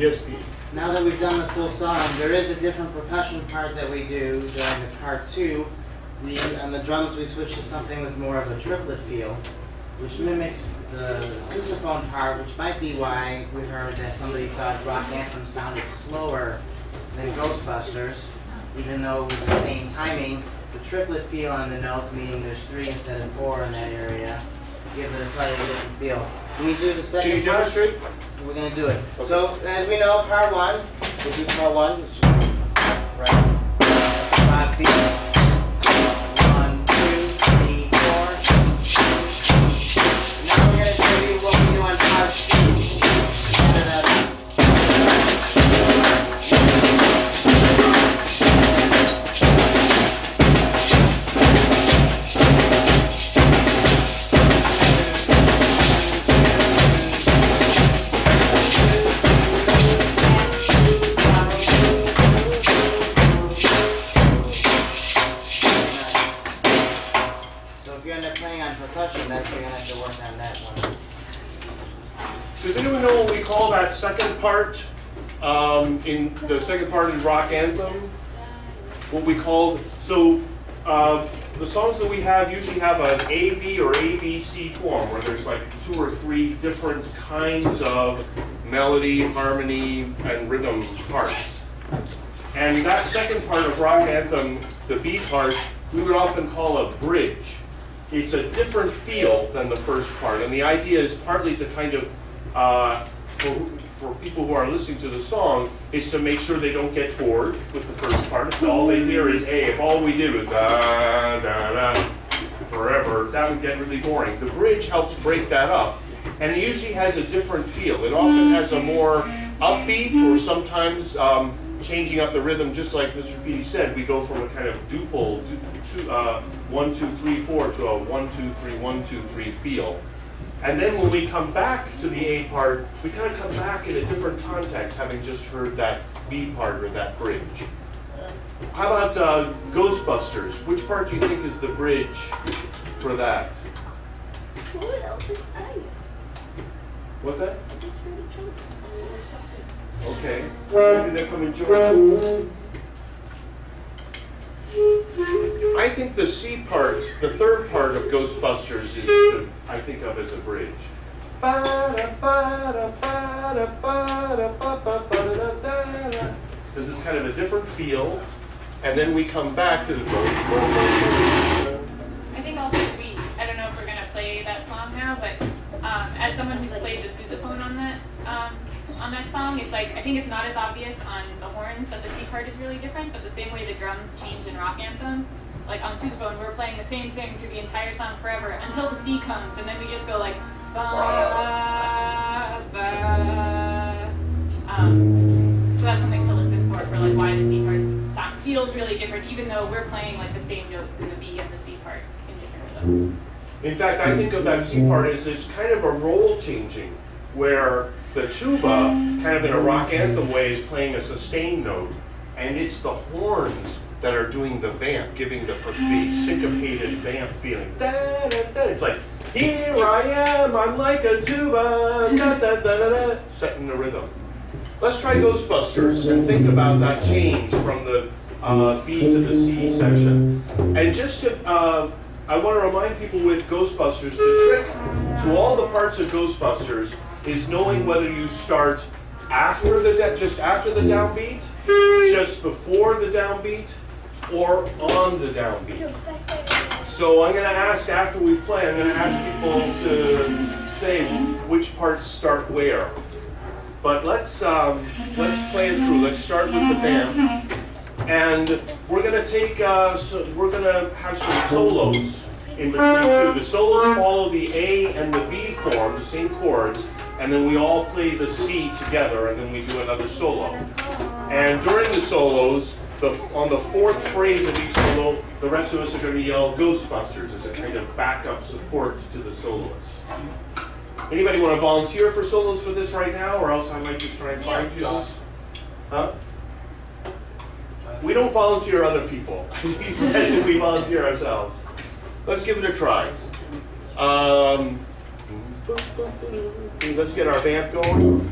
Yes, Pete. Now that we've done the full song, there is a different percussion part that we do during the part 2. On the drums we switch to something with more of a triplet feel, which mimics the sousaphone part, which might be why we heard that somebody thought Rock Anthem sounded slower than Ghostbusters, even though it was the same timing. The triplet feel on the notes, meaning there's 3 instead of 4 in that area, gives it a slightly different feel. Can we do the second Can you part? demonstrate? We're going to do it. Okay. So, as we know, part 1, we'll do part 1. Right. That's a 5 beat. 1, 2, 3, 4. Now we're going to show you what we do on part 2. Gather that up. Percussion, that's you're gonna have to work on that one. Does anyone know what we call that second part? In the second part in Rock Anthem, what we call the songs that we have usually have an A-B or A-B-C form, where there's like 2 or 3 different kinds of melody, harmony, and rhythm parts. And that second part of Rock Anthem, the B part, we would often call a bridge. It's a different feel than the first part, and the idea is partly to kind of, for people who are listening to the song, is to make sure they don't get bored with the first part. If all they hear is A, if all we do is da, da, da, forever, that would get really boring. The bridge helps break that up, and it usually has a different feel. It often has a more upbeat, or sometimes changing up the rhythm, just like Mr. Petey said, we go from a kind of duple, 1, 2, 3, 4 to a 1, 2, 3, 1, 2, 3 feel. And then when we come back to the A part, we kind of come back in a different context, having just heard that B part or that bridge. How about Ghostbusters? Which part do you think is the bridge for that? What's that? Okay. Maybe they'll come and join. I think the C part, the third part of Ghostbusters, is I think of as a bridge. Because it's kind of a different feel, and then we come back to the I think also I don't know if we're going to play that song now, but as someone who's played the sousaphone on that song, it's like, I think it's not as obvious on the horns that the C part is really different, but the same way the drums change in Rock Anthem, like on sousaphone, we're playing the same thing through the entire song forever until the C comes, and then we just go like, ba, ba. So that's something to listen for like why the C part feels really different, even though we're playing like the same notes in the B and the C part in different rhythms. In fact, I think of that C part as this kind of a role changing, where the tuba, kind of in a Rock Anthem way, is playing a sustain note, and it's the horns that are doing the vamp, giving the syncopated vamp feeling. Da, da, da. It's like, here I am, I'm like a tuba, da, da, da, da, da, setting the rhythm. Let's try Ghostbusters and think about that change from the B to the C section. And just to, I want to remind people with Ghostbusters, the trick to all the parts of Ghostbusters is knowing whether you start after just after the downbeat, just before the downbeat, or on the downbeat. So I'm going to ask, after we play, I'm going to ask people to say which parts start where. But let's play it through. Let's start with the vamp, and we're going to take we're going to have some solos in between too. The solos follow the A and the B form, the same chords, and then we all play the C together, and then we do another solo. And during the solos, on the fourth phrase of each solo, the rest of us are going to yell Ghostbusters as a kind of backup support to the soloists. Anybody want to volunteer for solos for this right now, or else I might just try and find you those? Huh? We don't volunteer other people. As if we volunteer ourselves. Let's give it a try. Let's get our vamp going.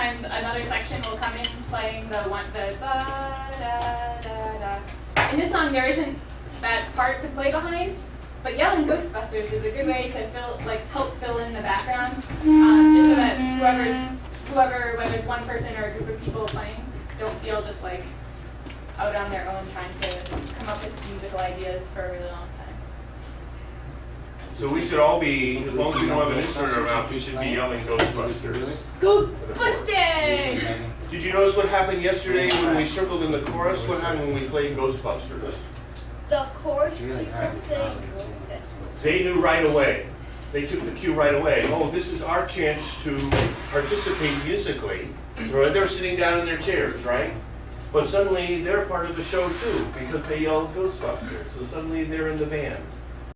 sometimes another section will come in playing the ba da da da. In this song, there isn't that part to play behind, but yelling Ghostbusters is a good way to help fill in the background, just so that whoever, whether it's one person or a group of people playing, don't feel just like out on their own trying to come up with musical ideas for a really long time. So we should all be, as long as we don't have an instrument in our mouth, we should be yelling Ghostbusters. Ghostbusters! Did you notice what happened yesterday when we circled in the chorus? What happened when we played Ghostbusters? The chorus people say Ghostbusters. They knew right away. They took the cue right away. Oh, this is our chance to participate musically. So they're sitting down in their chairs, right? But suddenly they're part of the show too, because they yelled Ghostbusters. So suddenly they're in the band.